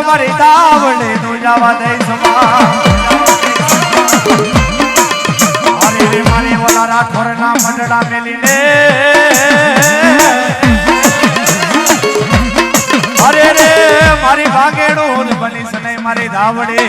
મારી દાવડે નું જવા દે સમા અરે રે મારી ઓલા રાઠોર ના મંડળા મેલી લે અરે રે મારી ભાગેડું બની સને મારી દાવડે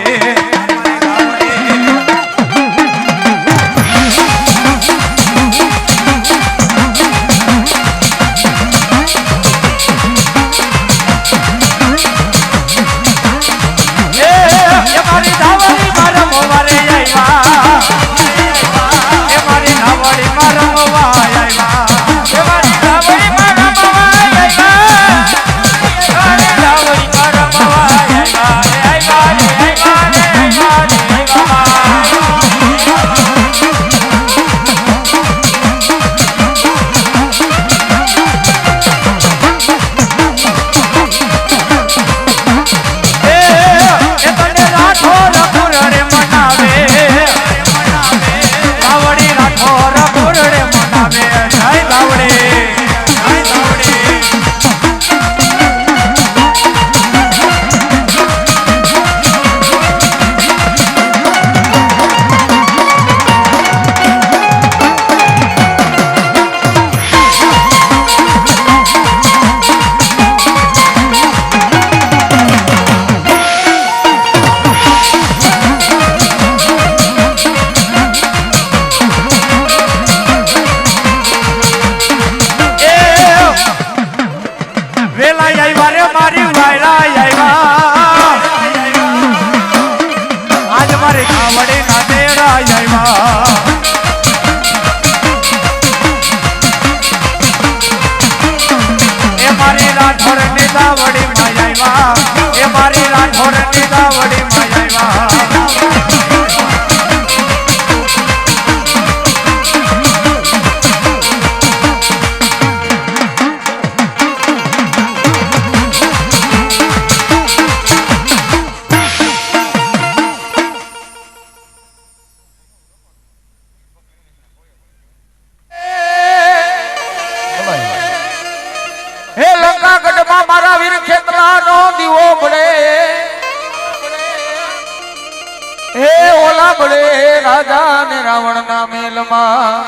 રાજા ને રાવણ ના મેલ માં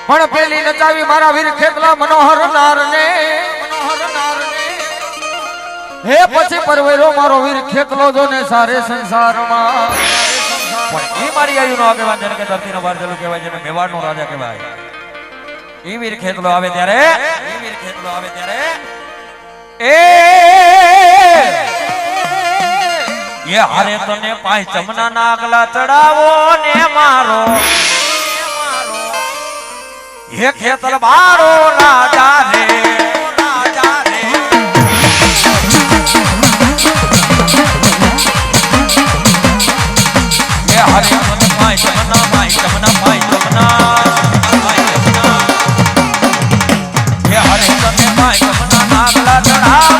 પણ પેલી નચાવી મારા વીર ખેતલા મનોહર નાર ને હે પછી પરવેરો મારો વીર ખેતલો જો ને સારે સંસારમાં પણ એ મારી આયુ નો આગેવાન જેને કે ધરતી નો બારજલો કહેવાય જેને મેવાડ નો રાજા કહેવાય એ વીર ખેતલો આવે ત્યારે ये हरे तने पाय चमना नागला चढ़ावो ने मारो ये खेतर बारो राजा रे ये हरे तने पाय चमना ये हरे तने पाय चमना नागला चढ़ावो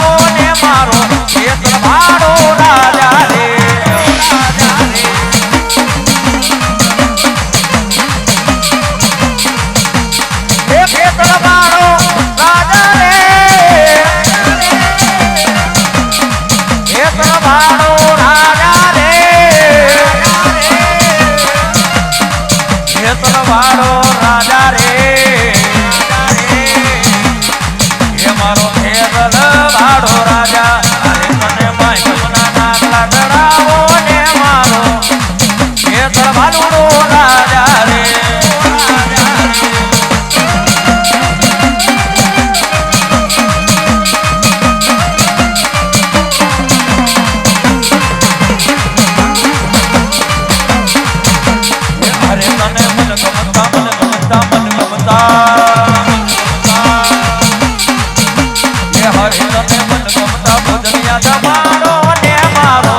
પ્રતાપ દુનિયા તમારો ને મારો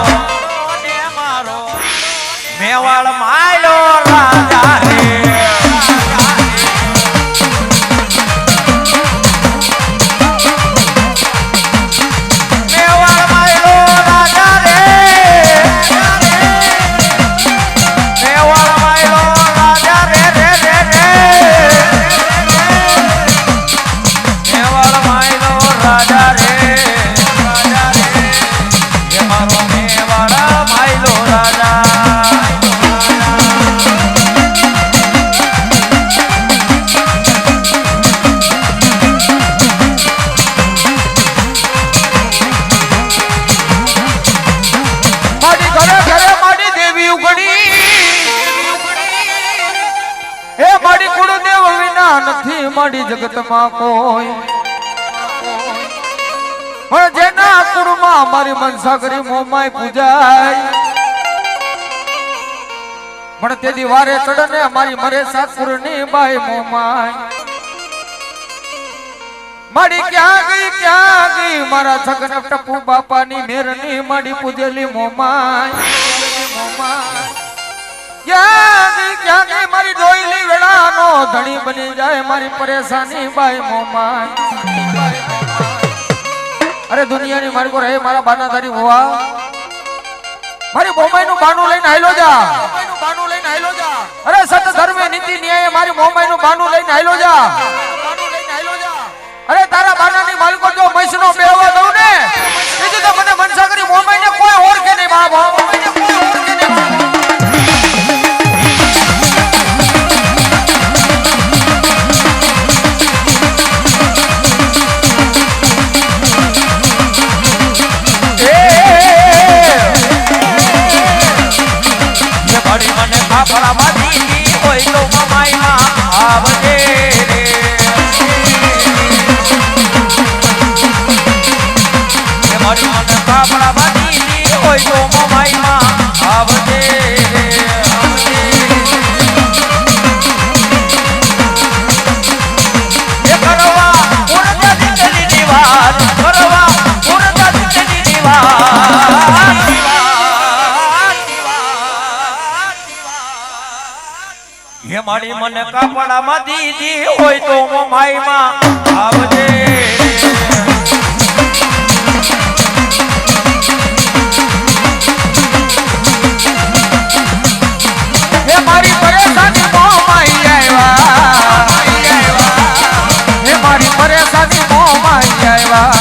મેવાડ માયલો રાજા રે મેવાડ માયલો રાજા રે મેવાડ માયલો રાજા રે રે રે રે મેવાડ માયલો રાજા રે એ મારો મેવાડ માયલો રાજા નથી મારી જગતમાં કોઈ પણ જેના કુળમાં મારી મનસાગરી મોમાય પૂજાય પણ તે દિવારે ચડને મારી મરે સાસુરની બાઈ મોમાય મારી ક્યાં ગઈ મારા છગન ટપુ બાપાની મેરની મારી પૂજેલી મોમાય ક્યાં ગઈ મારી ડોયલી વેળાનો ધણી બની જાય મારી પરેશાની બાઈ મોમાય અરે દુનિયાની મારી કો રહે મારા બાનાધારી હોવા મારી મોમાઈ નું બાનું લઈને હાલો જા અરે સત ધર્મે નીતિ ન્યાય મારી મોમાઈ નું બાનું લઈને હાલો જા અરે તારા બાનાની માલિકો જો મૈસનો બેહવા દઉં ને બીજું તો મને મનસાગરી મોમાઈ ને કોઈ ઓળખે નહીં બાબા મોમાઈ ને કોઈ ઓળખે નહીં આપણા બાજી હોય તો મમાઈમાં આવજે રે મારી મને આપણા બાજી હોય તો મમાઈમાં આવજે રે એ કરવા ઉડતા દીકરીની વાત કરવા ઉડતા દીકરીની વાત હે મારી મને કાપડામાં દીધી હોય તો મોમાઈમાં આવજે હે મારી પરેશાની મોમાઈ આવ્યા હે મારી પરેશાની મોમાઈ આવ્યા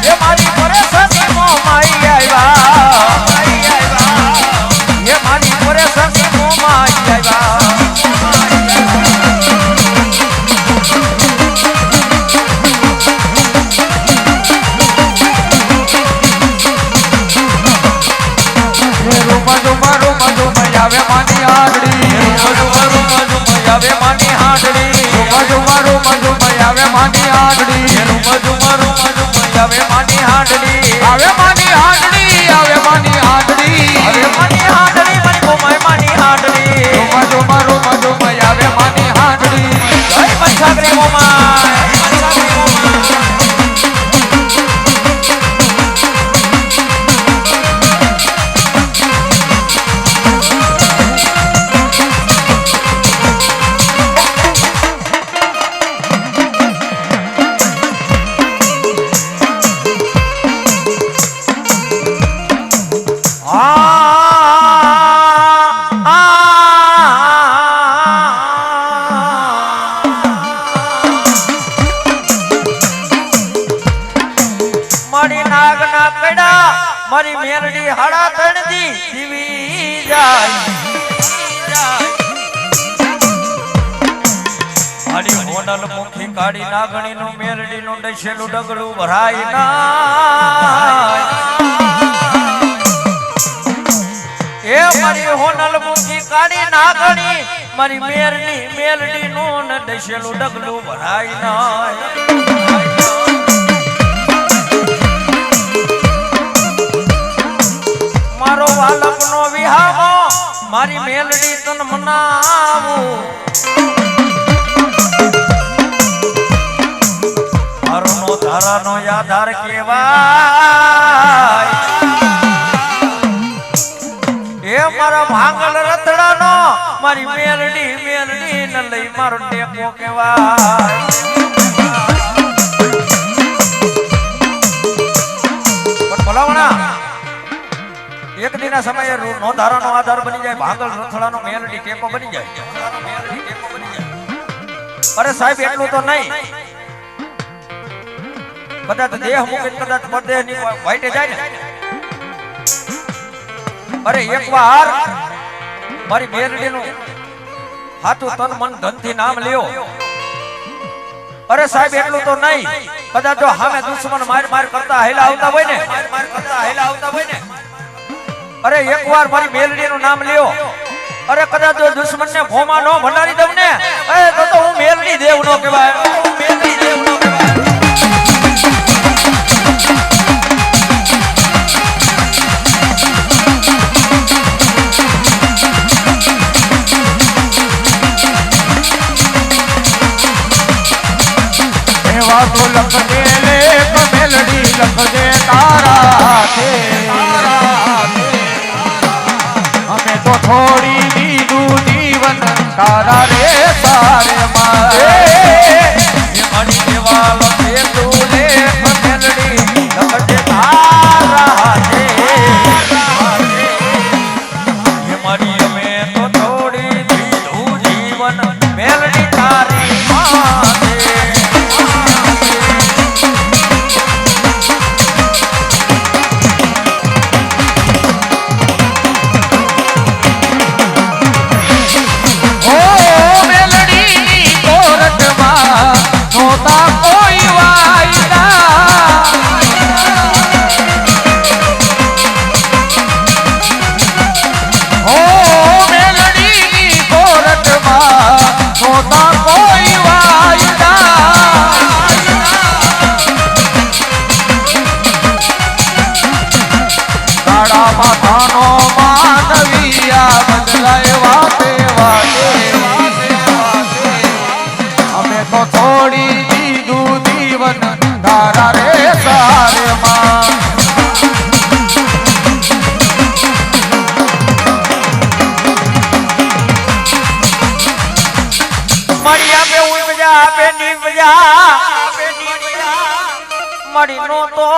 હે મારી પરેશાની મોમાઈ આવ્યા હે મારી પરેશાની મોમાઈ આવે માની હાડડી મજુ આવે માની હાડડી મજુ આવે માની હાડડી આવે માની હાડડી આવે માની હાડડી આવે માની હાડડી આવે માની હાડડી મારી મોમાઈ માની હાડડી મજુ આવે માની હાડડી જય મનસાગરી મોમાઈ મારી મેરડી હાડા તણજી જીવી જાય મારી હોનલ મુખી કાળી નાગણી નું મેરડી નું ડસેલું ડગલું ભરાય ના એ મારી હોનલ મુખી કાળી નાગણી મારી મેરડી નું ડસેલું ડગલું ભરાય ના મારો વાલકનો વિહામો મારી મેલડી તન મનાવું મારો ધારાનો આધાર કેવાય એ મારા ભાંગલ રતડાનો મારી મેલડી ને લઈ મારો ટેકો કેવાય પણ ભલાવણા એક દિના સમયે નો ધારાનો આધાર બની જાય ભાંગલ રતડાનો મેલડી ટેકો બની જાય અરે સાહેબ એટલું તો નહીં કદાચ દેહ મૂકીને કદાચ પરદેહ ની વાઈટે જાય ને અરે એકવાર મારી મેલડીનું હાથું તન મન ધન થી નામ લ્યો અરે સાહેબ એટલું તો નહીં કદાચ જો સામે દુશ્મન માર કરતા હેલા આવતા હોય ને અરે એકવાર મારી મેલડીનું નામ લ્યો અરે કદાચ જો દુશ્મન ને ભોમાં નો ભંડારી દઉં ને તો હું મેલડી દેવ નો કહેવાય तो लख दे ले मेलडी लख दे तारा थे हमें तो थोड़ी दीदू जीवन तारा रे सारे मारे मणि देवाल से तू ले मेलडी लख दे तारा थे ये मणि में तो थोड़ी दीदू जीवन मेलडी तारी माते માથાનો માનવીયા બદલાય વાતે અમે તો થોડી દીધું જીવન તારા રે સારે માં મળી આપે ઉપજા આપે નીપજા મળી નો તો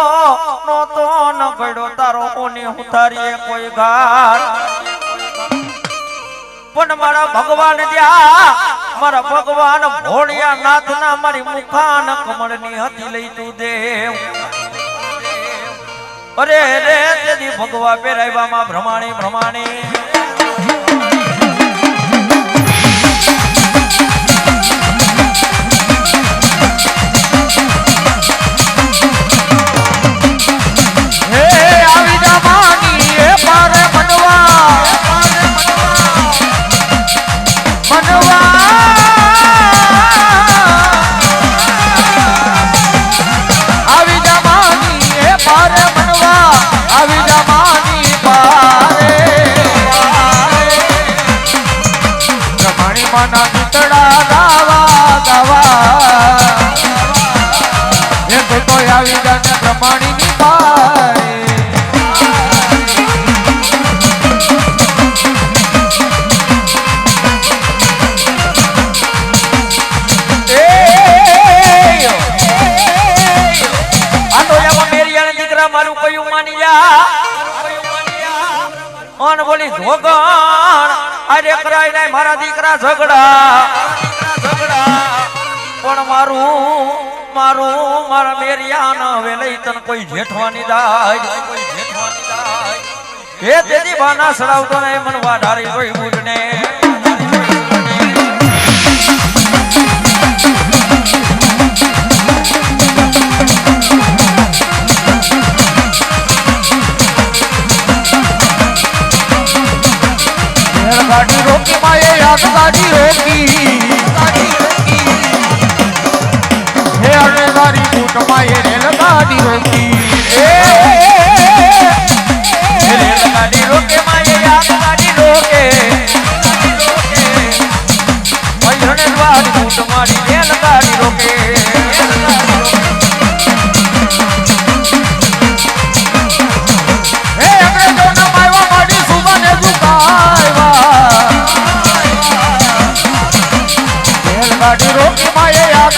ન ગડ્યો તારો કોની ઉતારીએ કોઈ ઘાટ પણ મારા ભગવાન મારા ભગવાન ભોળિયા નાથ ના મારી મુખાન કમળ ની હતી લઈ તું દેવ અરે રે તેદી ભગવા પેરાવ્યામાં ભ્રમાણી મના ગીતડા ગાવા ગાવા એ તો આવી જાને પ્રમાણી ની પારે આ તો એમાં મેરી આને દીકરા મારું કયું માની જા ઓન બોલી જોગણ અરે કરાય નહીં મારા દીકરા ઝઘડા પણ મારા મેરિયાન હવે લઈ તન કોઈ જેઠવાની દાય હે તેદી બાના સડાવતો ને મન વાઢારી કોઈ બુડને गाड़ी रोकी माये आग गाड़ी रोकी हे अरे गाड़ी फूट माये रेल गाड़ी रोकी रेल गाड़ी रोके माये आग गाड़ी रोके मयूरने द्वार फूट मारी रेल गाड़ी रोके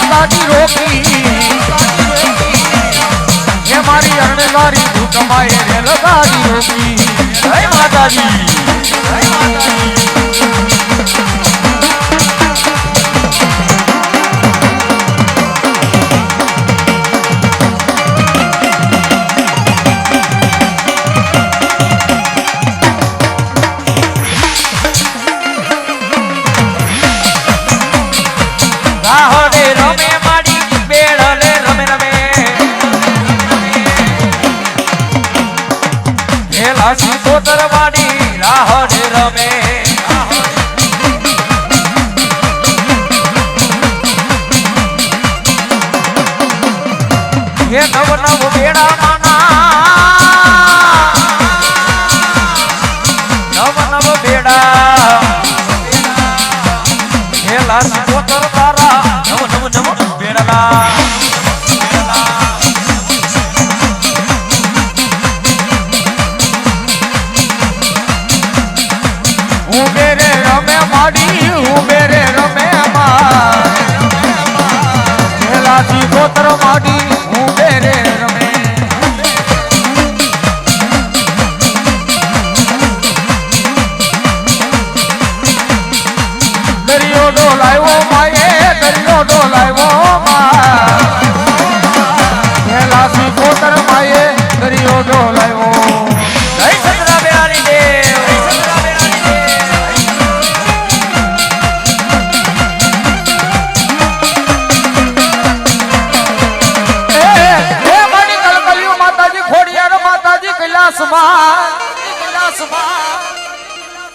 દાદી રોકી હે મારી અરણેવારી ભૂતમાએ રેલ ગાડી રોકી જય માતાજી જય માતાજી રાહડે રમે માડી બેડલે રમે રમે હેલા સિકોતર માડી રાહડે રમે હે નવ નવ બેડા માના નવ નવ બેડા હેલા સિકોતર તારા નવ નવ નવ બેડા ઉબેરે રમે માડી ઉબેરે રમે માં હેલાથી ગોત્ર માડી ઉબેરે રમે દરિયો ડોલાવ્યો માયે દરિયો ડોલાવ્યો માં હેલાથી ગોત્ર માયે દરિયો ડોલાવ્યો જય સતરા બેરાની દેવ જય સતરા બેરાની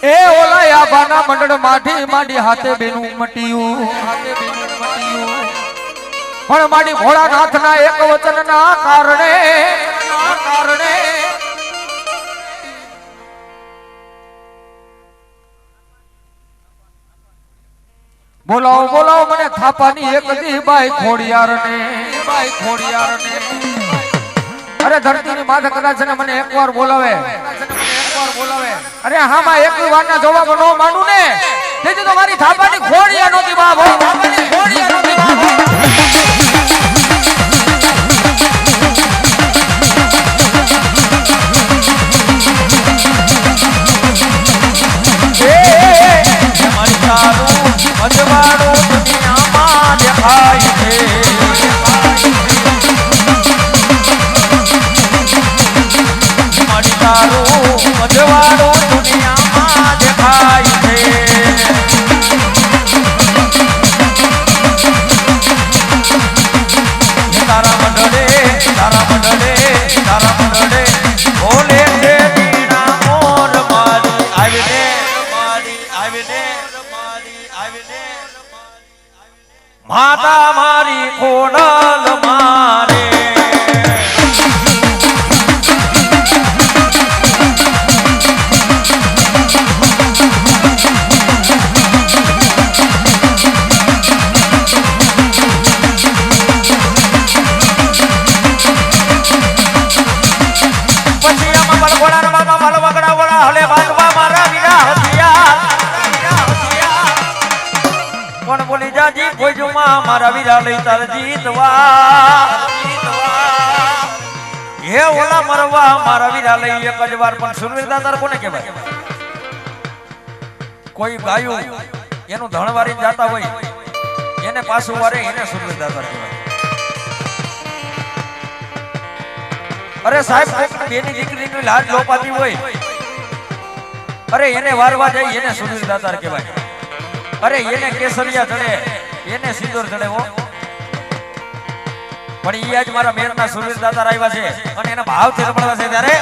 એ ઓલા બાના મંડળ માઠી માડી હાથે બેનું મટીયું પણ માડી ભોળાનાથના એક વચનના કારણે બોલાવો બોલાવો મને થાપાની એક દી બાઈ ખોડિયારને અરે ધરતીની માથે કદાચ ને મને એકવાર બોલાવે અરે હામાં એક વાર ના જવાબ નો માનું ને તેથી તો મારી થાપાની ખોડિયા નોતી બાબો અજવાળો દુનિયામાં દેખાય છે મારી તારું અજવાળો દુનિયામાં દેખાય છે તારા મંડળે બોલે છે વીણા મોર મારી આવીને માતા મારી ખોડલ મારે પછી આમાં બલગોડા મામા બલવગડા વડા હલે ભાગવા મારા વીરા હથિયાર કોણ બોલી જાજી ભોજમાં મારા વીરા લઈ તાર જીતવા હે ઓલા મરવા મારા વીરા લઈ એક જ વાર પણ સુરવીરતા તાર કોને કહેવાય કોઈ ગાયું એનું ધણવારી જાતા હોય એને પાછું વારે એને સુરવીરતા તાર કહેવાય અરે સાહેબ બેની દીકરીની લાજ લોપાતી હોય અરે એને વારવા જાય એને સુરવીરતા તાર કહેવાય અરે એને કેસરિયા ચડે એને સિંદૂર ચડે હો પણ ઈ આજ મારા મેરના સુરવીર દાદા આવ્યા છે અને એના ભાવથી રમણવા છે ત્યારે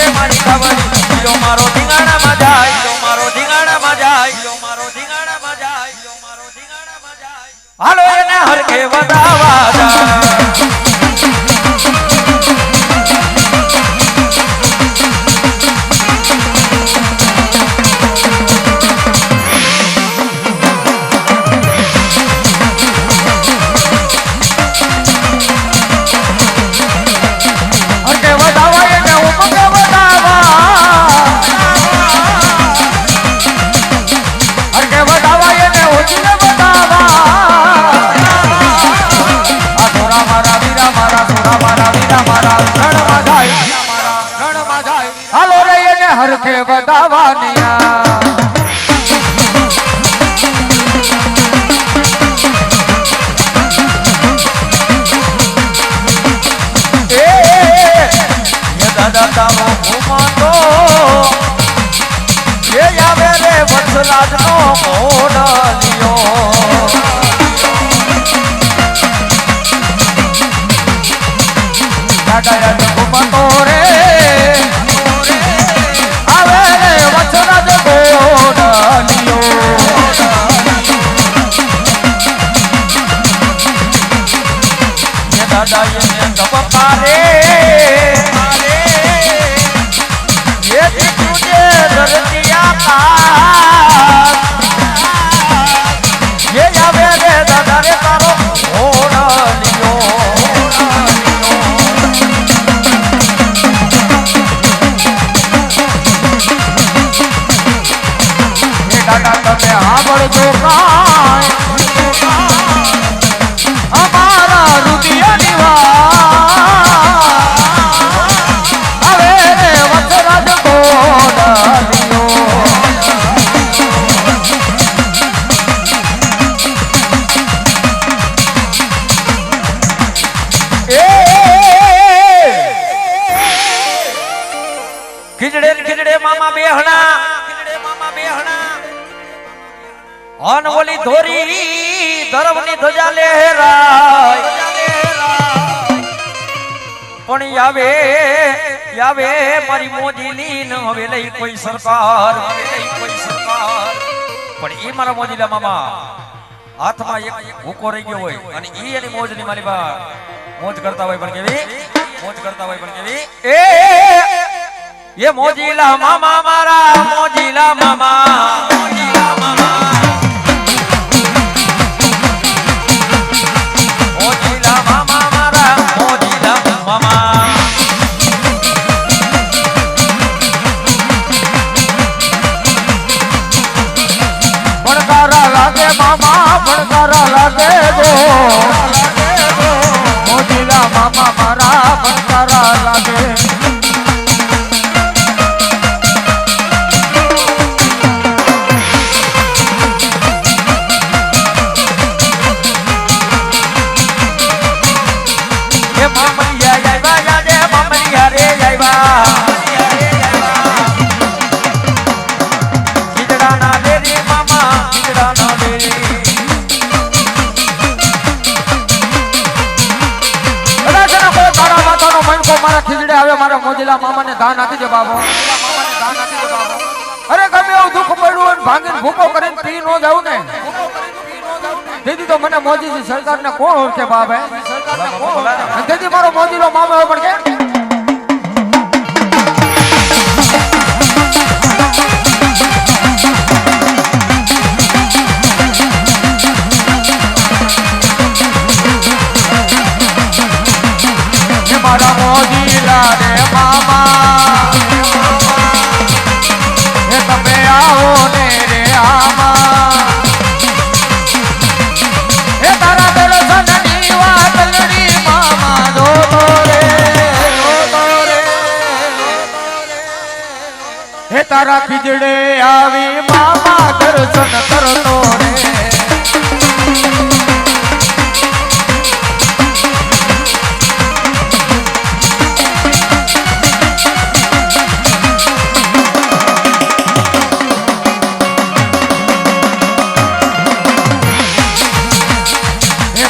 મારી કાવડી મારો ધીંગાણામાં જાય હાલો એને હરખે વધાવા જાય દાદા એને ધબકારે એ તુજે ધરતી આકાશ ये आवे रे दादा रे तारो ओरलियो ये दादा तमे आवड़तो काय हमारा रुदिया निवास आवे रे वसराज ओरलियो खिजड़े खिजड़े मामा बेहना अन ओली धोरी धर्मनी ध्वजा लहराय पण यावे मारी मोजीली न हवे लई कोई सरकार पण ई मारा मोजीला मामा हाथમાં એક ભૂકો રહી ગયો હોય અને ઈ એની મોજની મારી બા મોજ કરતા હોય પણ કેવી ये मोजीला मामा मारा मोजीला मामा मोजीला मामा मारा मोजीला मामा भड़कारा लागे मामा भड़कारा लागे गो मोजीला मामा मारा भड़कारा लागे મોજીલા મામાને દાન આપી દે બાબો અરે ગમે એવું દુઃખ પડ્યું અને ભાંગીને ભૂકો કરીને પી નો જાવ ને તેથી તો મને મોદીજી સરકારને કોણ ઓળખે બાપ હે તેથી મારો મોજીલો મામો હોય પણ કે मारा मोजीला रे मामा हे तमे आओ ने रे आमा हे तारा दर्शन नी वात लड़ी मामा दो रे हे तारा खिजड़े आवी मामा दर्शन करतो रे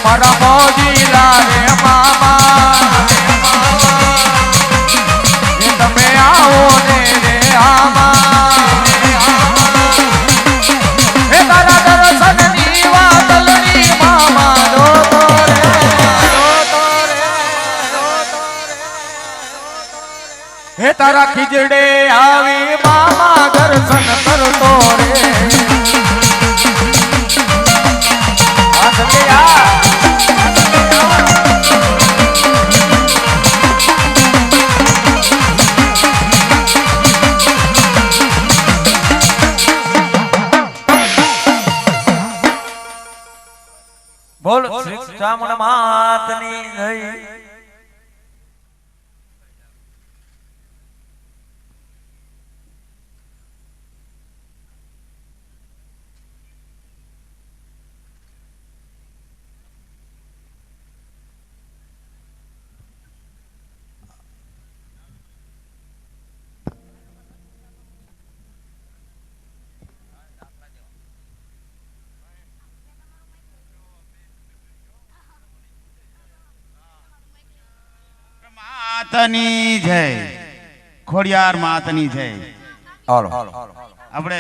मारा मोजीला रे मामा ये तमे आओ ने रे आमा हे तारा दर्शन नी वात लड़ी मामा दो रे हे तारा खिजड़े आवी मामा दर्शन करतो रे बोल श्री चामुंडा मातनी जय માતની જય ખોડિયાર માતની જય હાલો આપણે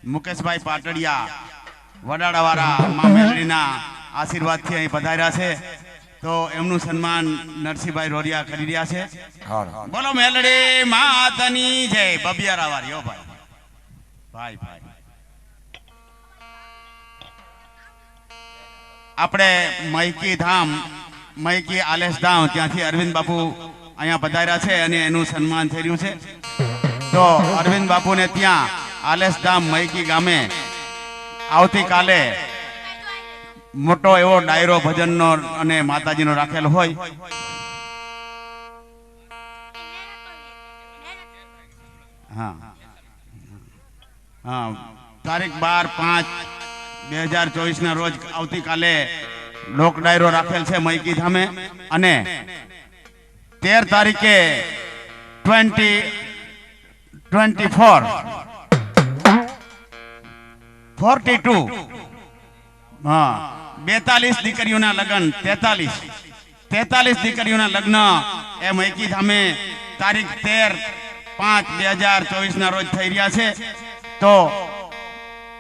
મુકેશભાઈ પાટડિયા વડાડાવાળા માં મેલડીના આશીર્વાદથી અહીં પધાર્યા છે તો એમનું સન્માન નરસિંહભાઈ રોરિયા કરી રહ્યા છે. હાલ બોલો મેલડી માતની જય. બબિયારા વાળી હો ભાઈ ભાઈ ભાઈ. આપણે મૈકી ધામ મૈકી આલેશ ધામ ત્યાંથી અરવિંદ બાપુ અહીંયા પધાર્યા છે અને એનું સન્માન થઈ રહ્યું છે. તો અરવિંદ બાપુને ત્યાં આલેશ ધામ મૈકી ગામે આવતીકાલે મોટો એવો ડાયરો ભજનનો અને માતાજીનો રાખેલો હોય. હા હા તારીખ 12/5/2024 ના રોજ આવતીકાલે લોક ડાયરો રાખેલ છે મૈકી ધામે અને 13 તારીખે 42 હા 42 દીકરીઓના લગ્ન 43 દીકરીઓના લગ્ન એ મૈકી ધામે તારીખ 13/5/2024 ના રોજ થઈ રહ્યા છે. તો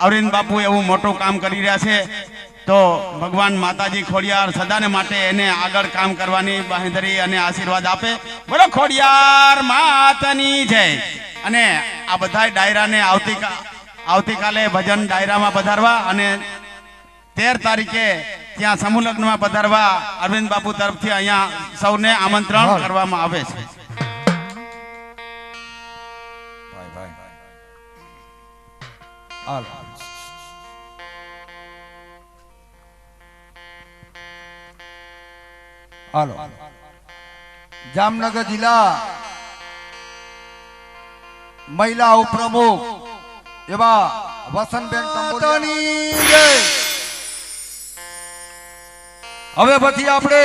અરવિંદ બાપુ એવું મોટું કામ કરી રહ્યા છે. તો ભગવાન માતાજી ખોડિયાર સદાને માટે એને આગળ કામ કરવાની બાંહેધરી અને આશીર્વાદ આપે. બોલો ખોડિયાર માતાની જય. અને આ બધા ડાયરાને આવતીકાલે ભજન ડાયરામાં પધારવા અને 13 તારીખે ત્યાં સમૂહ લગ્નમાં પધારવા અરવિંદ બાપુ તરફથી અહીંયા સૌને આમંત્રણ કરવામાં આવે છે. ભાઈ ભાઈ હાલ હાલો જામનગર જિલ્લા મહિલા ઉપપ્રમુખ એવા વસંતબેન તંબોલિયાની જય. હવે પછી આપણે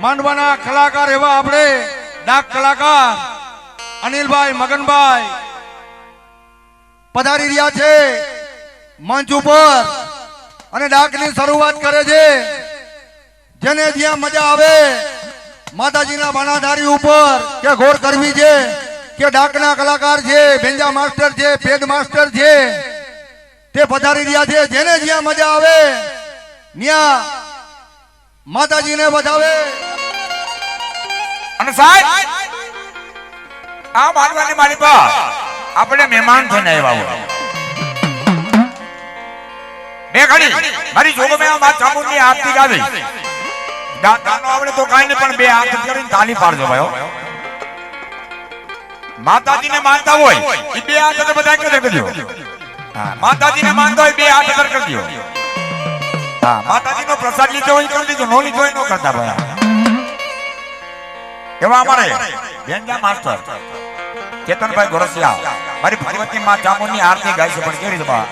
માંડવાના કલાકાર એવા આપણે ડાક કલાકાર અનિલભાઈ મગનભાઈ પધારી રહ્યા છે મંચ ઉપર અને ડાકની શરૂઆત કરે છે. જેને જ્યાં મજા આવે માતાજીના બાણાધારી ઉપર કે ઘોર કરવી છે કે ડાકના કલાકાર છે, ભેંજા માસ્ટર છે, પેડ માસ્ટર છે, તે પધારી રહ્યા છે. જેને જ્યાં મજા આવે ત્યાં માતાજીને વધાવે. અને સાહેબ આ માનવાની મારી પર આપણે મહેમાન થઈને આવ્યા હોય બે ઘડી મારી જોગો મે આ ચામુંડની આરતી ગાવી દાતાનો આપણે તો કાઈ ને પણ બે હાથ કરીને તાલી પાડજો ભાઈઓ. માતાજીને માનતા હોય એ બે હાથ તો બધા કદર કરજો. હા માતાજીને માનતા હોય બે હાથ કદર કરજો. હા માતાજીનો પ્રસાદ લીધો હોય કરી દીધો, નો લીધો હોય નો કરતા ભાઈ. એવા અમારે બેંજા માસ્ટર કેતનભાઈ ગોરસિયા મારી ભગવતી માં ચામુંડની આરતી ગાય છે પણ કેવી રીતે બા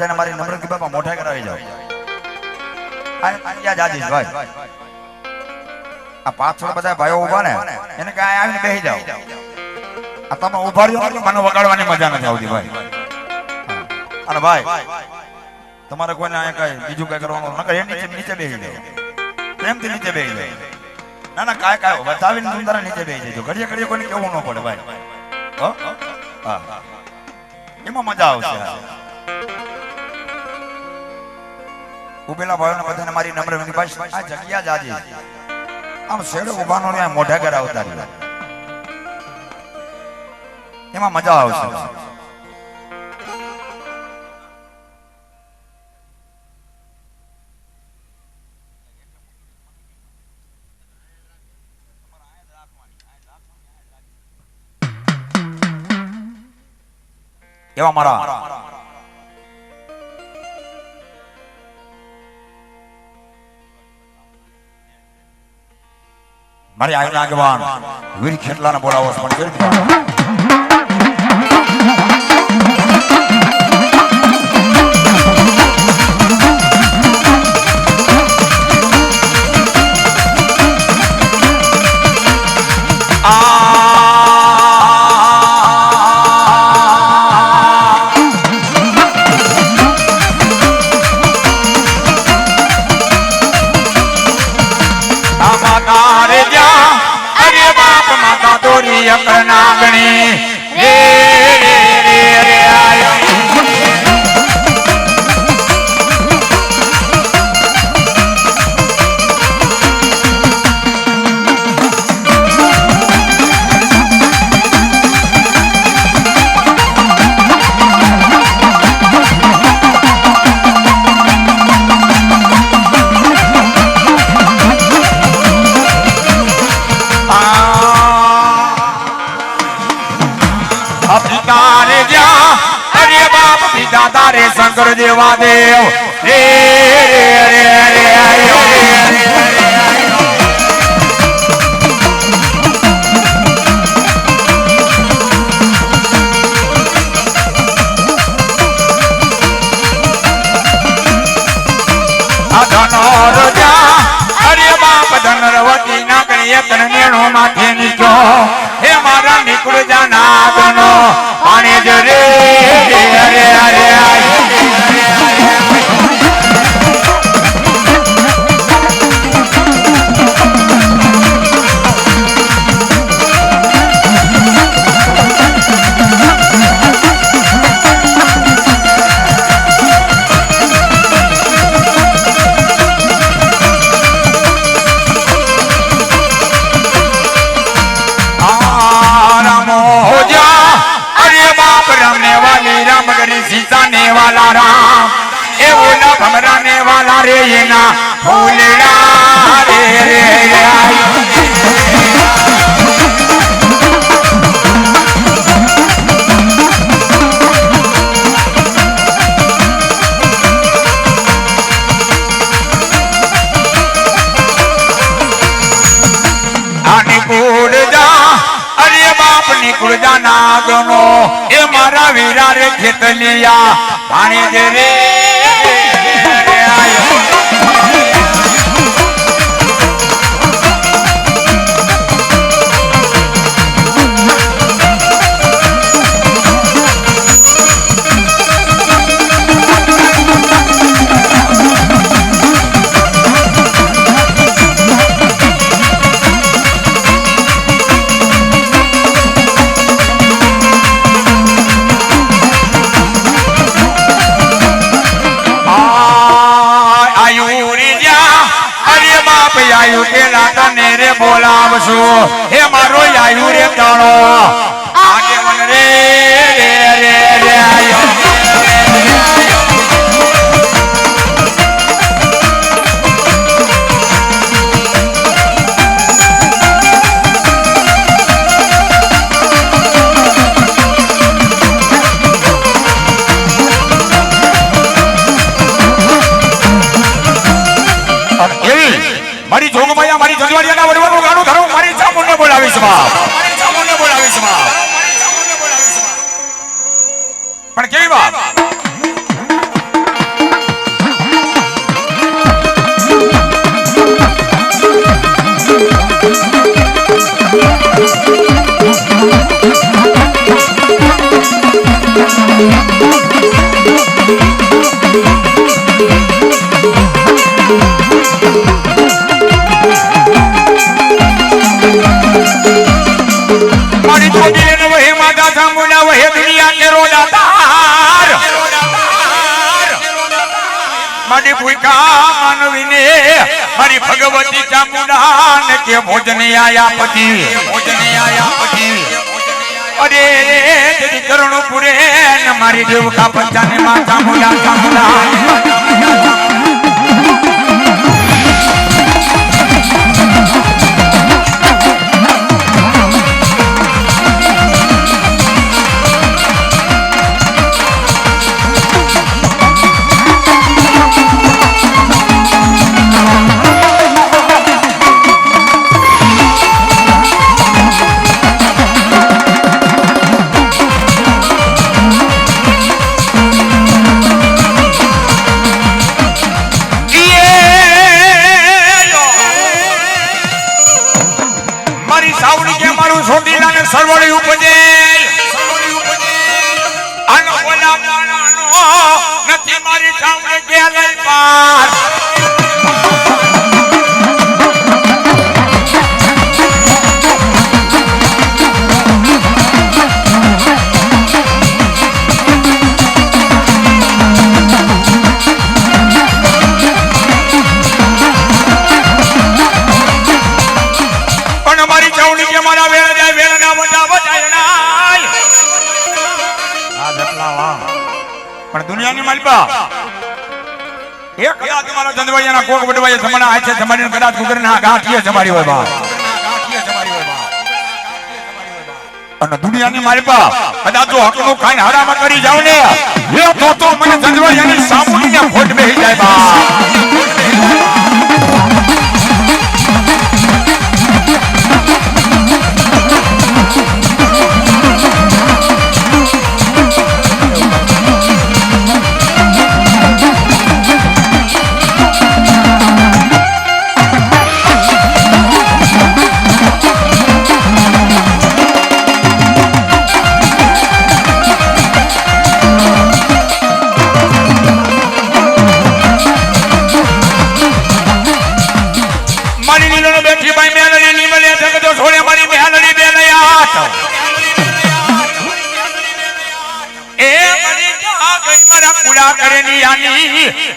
બધાને મારી નમ્રતા બાપા મોઢા કરાવી જાવ આ જાજીશ ભાઈ આ પાછળ બધા ભાઈઓ ઊભા ને એને કાંઈ આવીને બેસી જાવ આ તમે ઊભા રહ્યો એટલે મને વગાડવાની મજા નથી આવતી ભાઈ અને ભાઈ તમારે કોઈને અહીંયા કઈ બીજું કઈ કરવાનું નકર એ નીચે બેસી જાવ પ્રેમથી નીચે બેસી જાવ ના ના કાંઈ બતાવીને તમે નીચે બેસી જજો ઘડીએ ઘડીએ કોઈને કેવું ન પડે ભાઈ હા એમાં મજા આવશે ઉભેલા ભાઈઓને બધાને મારી નમ્ર વિનંતી આ જગ્યા જાજી આમ શેડો ઉભાનો ને મોઢા ઘર આવતા રહ્યા એમાં મજા આવશે એવા મારા મારી આગેવાન વીર ખેટલાને બોલાવો તારે શંકર દેવા દેવ રે ધનરવતી ના કરીએ તરણેણો માથે નીચો હે મારા નીકળ જાના દનો પાણી જ રે सीताने वाला राम ए ओला भमराने वाला रे ये ना फूलड़ा रे रे निकुल जा अरे बाप निकुल जा नागनो ए मारा वीरा रे खेत लिया पानी दे रे आयु के लाता नेरे बोलावसु हे मारो आयु रे ताणो आगे मन रे रे रे रे आयु મારી જોગમાયા મારી જજવાડિયાના વડવાનું ગાણું ધરો મારી ચામુંડને બોલાવીશ બાપ મારી ચામુંડને બોલાવીશ બાપ પણ કેવી વાત મારી ભૂખા માનવીને મારી ભગવતી ચામુંડા ને કે ભોજને આયા પછી અરે તેરી ચરણો પૂરે ને મારી દેવકા પંચાને માં ચામુંડા સરવળી ઉપજે આનો બોલા માણાનો નથી મારી સામે કે લઈ પાર પણ મારી ચાવડી કે મારા વેળ જાય વેળ પણ દુનિયાની માલિકા એક કદાચ તમારા ચંદવાડિયાના કોક વડવાએ જમણા આ છે જમાડીને કદાચ કુકરના ગાંઠીએ જમાડી હોય બા અને દુનિયાની માલિકા કદાચ જો હકનું ખાઈને હરામા કરી જાવ ને એ તો મને ચંદવાડિયાની સામુડીને ખોટ બેહી જાય બા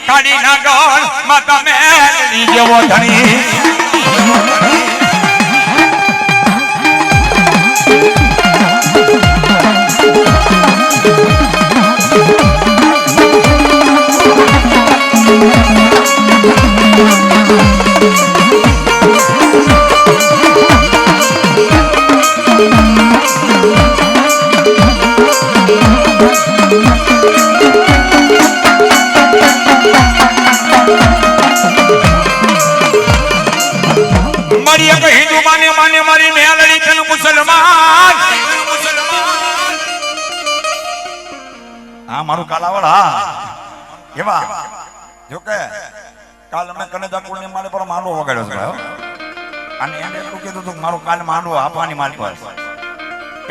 કાળી ના ગોળ માતા મેલડી જેવો ધણી મારી એક હિન્દુ માને મારી મેલડી તન મુસલમાન હા મારું કાલાવડ હા એવા જો કે કાલ અમે કનેજા કુળની માલે પર માંડવો વગાડ્યો છે અને એને એટલું કીધું હતું મારું કાલ માંડવો આપવાની માલ પર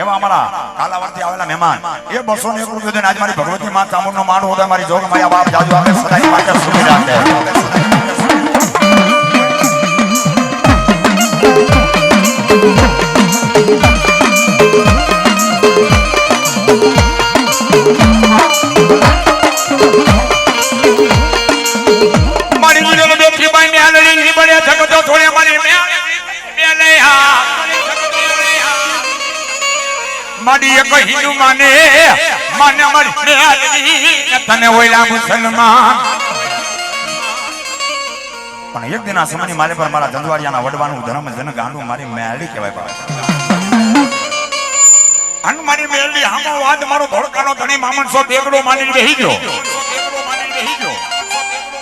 એવા અમારા કાલાવડથી આવેલા મહેમાન એ 201 રૂપિયા આજ મારી ભગવતી માં ચામુંડનો માંડવો હતો મારી જોગ માયા બાપ જાજુ આપણે સદાય માટે સુખી રાખે મારી ગુજરો બેઠી બાઈ મે આલડી ની બળે જગતો થોડે મારી મે લે હા મારી એક હિન્દુ માને મારી મે આલડી તને ઓયલા મુસલમાન પણ એક દિન આ સમયની માલે પર મારા જંદવાડિયાના વડવાનું ધર્મ જન ગાંડું મારી મેલડી કહેવાય પાછા અન મારી મેલડી હામો વાદ મારો ધોળકાનો ધણી મામણસો બેગડો માની બેહી ગયો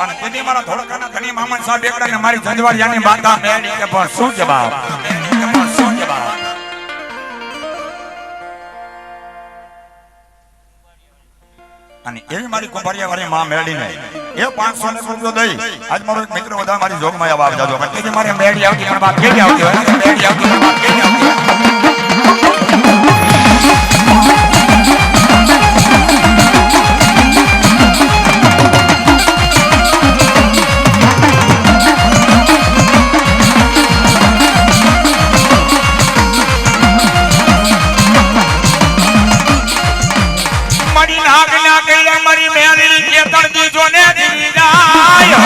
અને તેથી મારા ધોળકાના ધણી મામણસા બેગડાને મારી જંદવાડિયાની બાતા મેલડી કે પણ શું જવાબ અને એવી મારી કુંભારિયા વાળી માં મેળડીને એ 500 રૂપિયો દઈ આજ મારો એક મિત્ર બધા મારી જોગમાં આવા જાજો કે મારી મેળી આવતી પણ વાત કેવી આવતી હોય મેળી આવતી પણ વાત કેવી આવતી મારી નાગ ના ગઈ મારી મેળી કે તળજી જોને દીવી જાય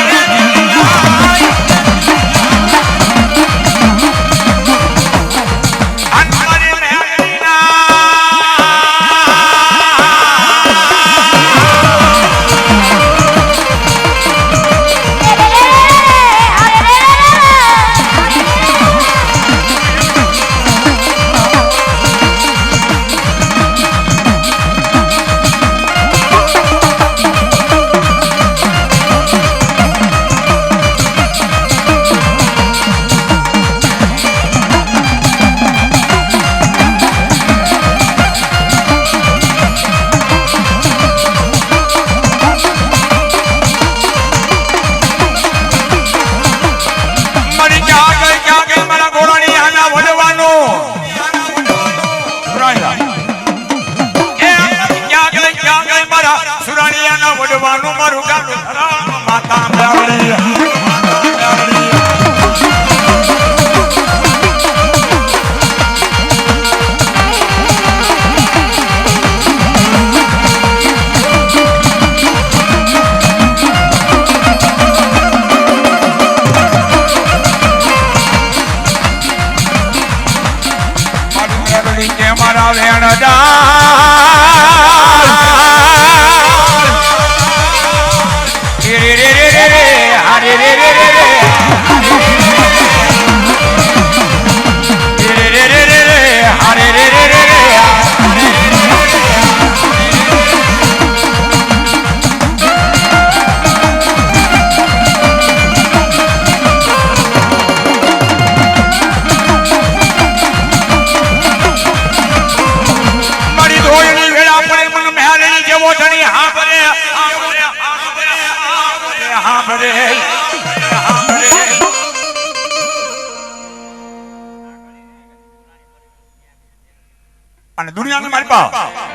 અને દુનિયાની મારી પા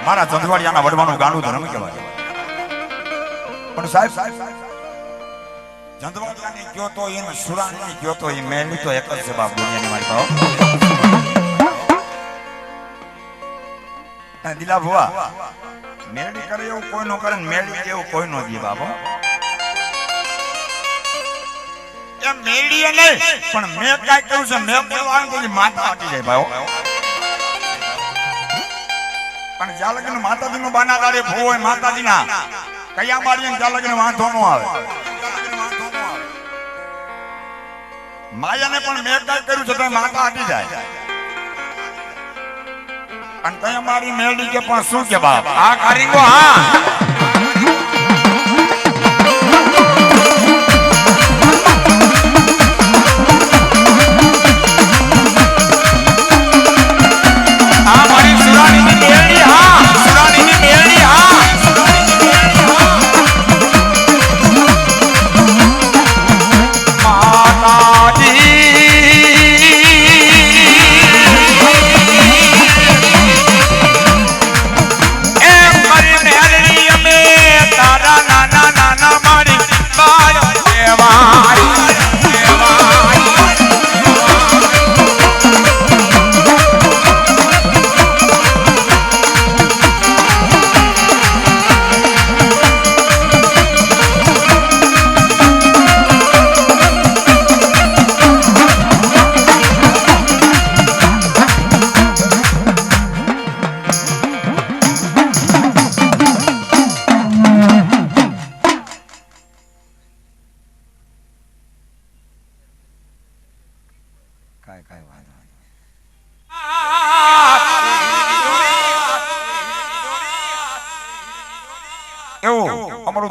મારા ચંદવાડિયાના વડવાનું ગાંડું ધર્મ કહેવાય. પણ સાહેબ ચંદવાડિયાની કયો તો એમ સુરાની કયો તો એ મેલી તો એક જ છે બાપ દુનિયાની મારી પા. દિલા ભુવા મેળી કરે એવું કોઈ નો કરે, મેળી જેવું કોઈ નો દે બાપો. એમ મેળીએ નહીં પણ મેં કાંઈ કર્યું છે, મેં બોલવાનું તો માતા હાટી જાય ભાઈ. પણ જ્યાં લગન માતાજી નું બાના દાડે ભૂ હોય માતાજીના કયા મારીએ ત્યાં લગન વાંધો ન આવે. માયાને પણ મેં કાંઈ કર્યું છે તો માતા હાટી જાય. અને કયા મારી મેળી કે પણ શું કે બાપ આ કારીગો હા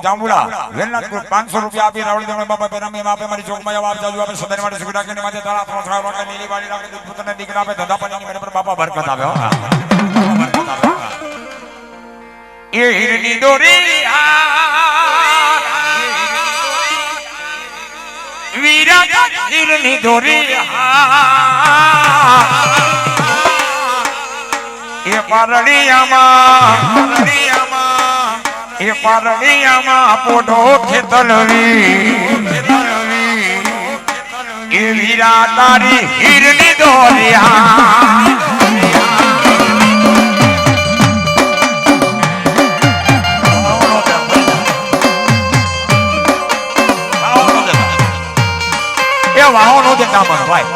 જાંબુડા વેલનાથપુર 500 રૂપિયા આપી રાવળ દેવણ બાપા પેરામી આપે મારી ચોકમાં આપ જાજુ આપે સદાય માટે સુગડા કે માથે તારા ત્રણ રાખે નીલી વાળી રાખે દૂધ પુત્રને દીકરા આપે ધંધા પાણી મેરે પર બાપા બરકત આપે હો બરકત આપે. એ હીરની દોરી વીરા હીરની દોરી એ પારડીયામાં એ પારડીયામાં પોઢો ખેતલવી એ વીરા તારી હીરની દોરિયા એ વાહો નો દેતા મને ભાઈ.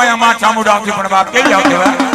જોગમાયા માં ચામુંડા આવતી પણ બાપ કેવી આવતી હોય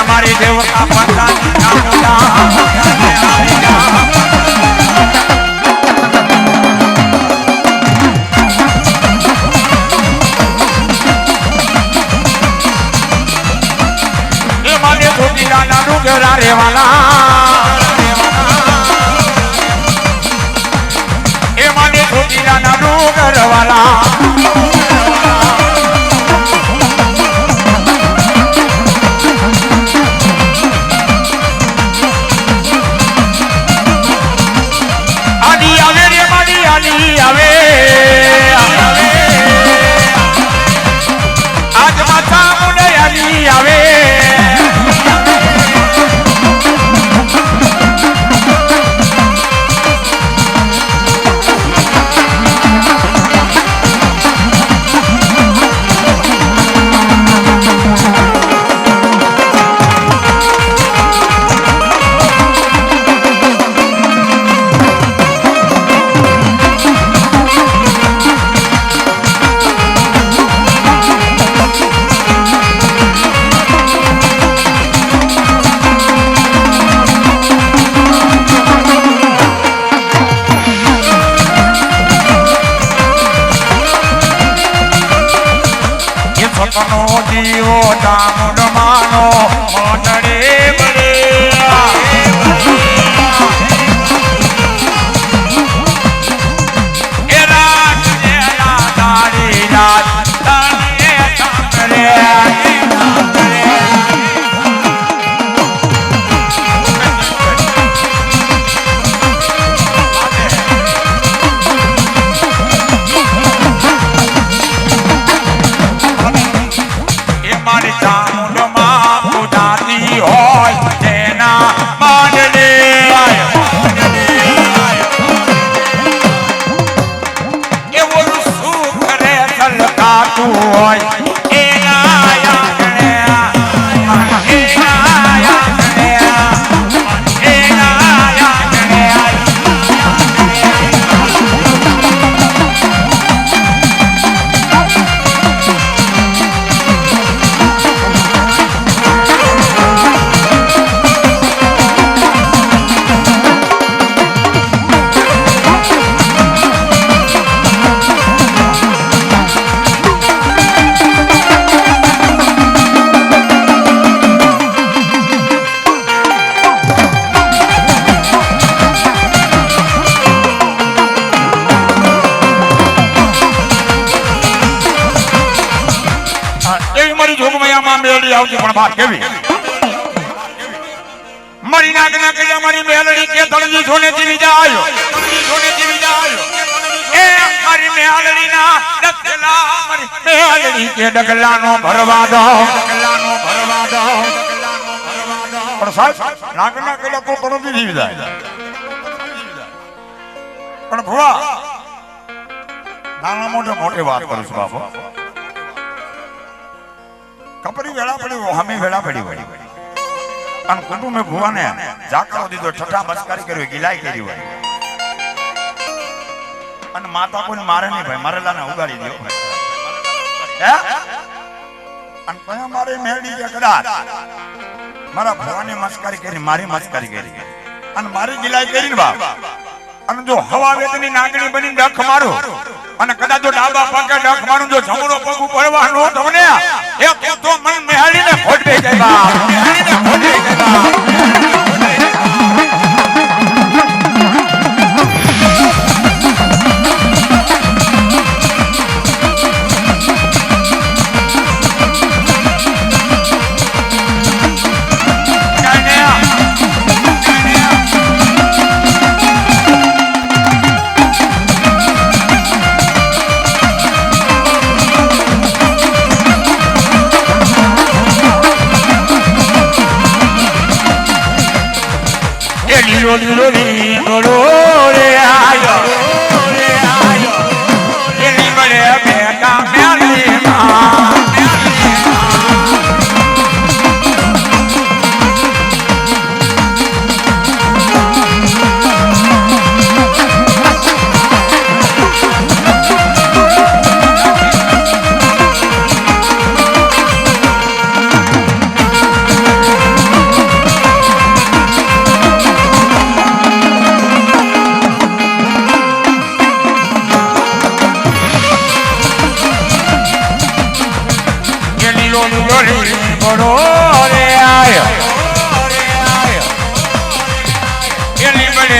મારી દેવતા પંતાની એ માને ધોતીના નાનું ઘેરા રેવાલા એ માને ધોતીના નાનું ઘરવાલા જીવો ચામુંડ માનો મોટડે બળે એ રાત તારી રાત તને સાંભળે આવતી પણ બાપ કેવી મારી નાક ના કઈ મારી મેલડી કે તળજી સોને જીવી જાય સોને જીવી જાય એ મારી મેલડી ના ડગલા મારી મેલડી કે ડગલા નો ભરવા દો પણ સાહેબ નાક ના કઈ તો તળજી જીવી જાય પણ ભુવા નાના મોટે વાત કરું છું બાપો કપરી વેળા પડી હમી વેળા પડી અને કુટુંબે ભુવાને જાકરો દીધો ઠઠા મસ્કરી કર્યો ગિલાઈ કરી હોય અને માતા કોઈ મારે નહીં ભાઈ મરેલાને ઉગાડી દો હે અને કયા મારે મેળી કે કદાચ મારા ભવાની મસ્કરી કરી મારી મસ્કરી કરી અને મારી ગિલાઈ કરીને બાપ અને જો હવા વેદની નાગણી બની ડખ મારો અને કદાચ જો ડાબા પગે ડખ મારું જો જમણો પગ ઉપરવાનો તમને એ તો મન મેહાડીને ફોટવી જાય બાપ મેહાડીને ફોટવી જાય બાપ લીલો લીલો લીલો રે આયો રે આયો એ લીમડે બેઠા મેલીમાં બડો રે આયો એ લીમડે